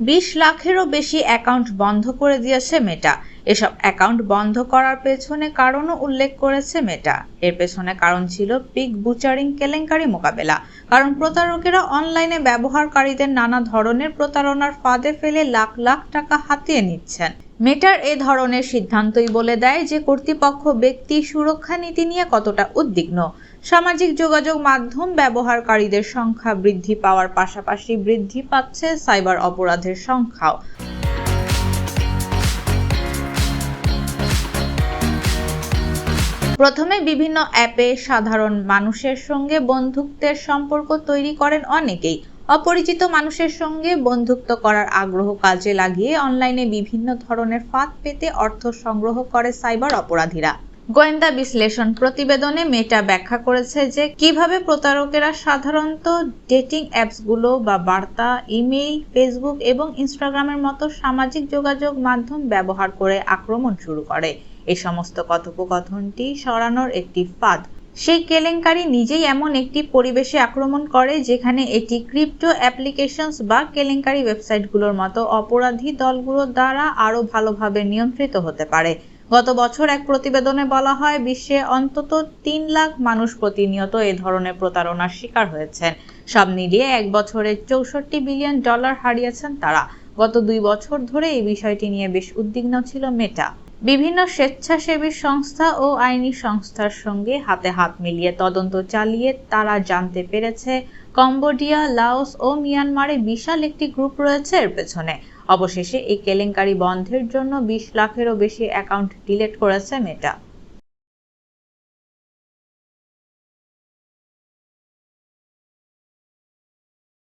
20 লাখেরও বেশি অ্যাকাউন্ট বন্ধ করে দিয়েছে মেটা। এসব অ্যাকাউন্ট বন্ধ করার পেছনে কারণও উল্লেখ করেছে মেটা। এর পেছনে কারণ ছিল পিগ বুচারিং কেলেঙ্কারি মোকাবেলা। কারণ প্রতারকেরা অনলাইনে ব্যবহারকারীদের নানা ধরনের প্রতারণার ফাঁদে ফেলে লাখ লাখ টাকা হাতিয়ে নিচ্ছেন। মেটার এ ধরনের সিদ্ধান্তই বলে দেয় যে কর্তৃপক্ষ ব্যক্তি সুরক্ষা নীতি নিয়ে কতটা উদ্বিগ্ন। সামাজিক যোগাযোগ মাধ্যম ব্যবহারকারীদের সংখ্যা বৃদ্ধি পাওয়ার পাশাপাশি বৃদ্ধি পাচ্ছে সাইবার অপরাধের সংখ্যাও। প্রথমে বিভিন্ন অ্যাপে সাধারণ মানুষের সঙ্গে বন্ধুত্বের সম্পর্ক তৈরি করেন অনেকেই। অপরিচিত মানুষের সঙ্গে বন্ধুত্ব করার আগ্রহ কাজে লাগিয়ে অনলাইনে বিভিন্ন ধরনের ফাঁদ পেতে অর্থ সংগ্রহ করে সাইবার অপরাধীরা। গোয়েন্দা বিশ্লেষণ প্রতিবেদনে মেটা ব্যাখ্যা করেছে যে কিভাবে প্রতারকেরা সাধারণত ডেটিং অ্যাপসগুলো বা বার্তা, ইমেইল, ফেসবুক এবং ইনস্টাগ্রামের মতো সামাজিক যোগাযোগ মাধ্যম ব্যবহার করে আক্রমণ শুরু করে। এই সমস্ত কথোপকথনটি সরানোর একটি ফাঁদ। সেই কেলেঙ্কারি নিজেই এমন একটি পরিবেশে আক্রমণ করে যেখানে এটি ক্রিপ্টো অ্যাপ্লিকেশনস বা কেলেঙ্কারি ওয়েবসাইটগুলোর মতো অপরাধী দলগুলোর দ্বারা আরও ভালোভাবে নিয়ন্ত্রিত হতে পারে। গত বছর এক প্রতিবেদনে বলা হয় বিশ্বে অন্তত 3 লাখ মানুষ প্রতিনিয়ত এ ধরনের প্রতারণার শিকার হয়েছেন। সব মিলিয়ে এক বছরে $64 বিলিয়ন হারিয়েছেন তারা। গত 2 বছর ধরে এই বিষয়টি নিয়ে বেশ উদ্বিগ্ন ছিল মেটা। বিভিন্ন স্বেচ্ছাসেবী সংস্থা ও আইনি সংস্থার সঙ্গে হাতে হাত মিলিয়ে তদন্ত চালিয়ে তারা জানতে পেরেছে কম্বোডিয়া, লাওস ও মিয়ানমারে বিশাল একটি গ্রুপ রয়েছে এর পেছনে। অবশেষে এই কেলেঙ্কারি বন্ধের জন্য 20 লাখেরও বেশি অ্যাকাউন্ট ডিলিট করেছে মেটা।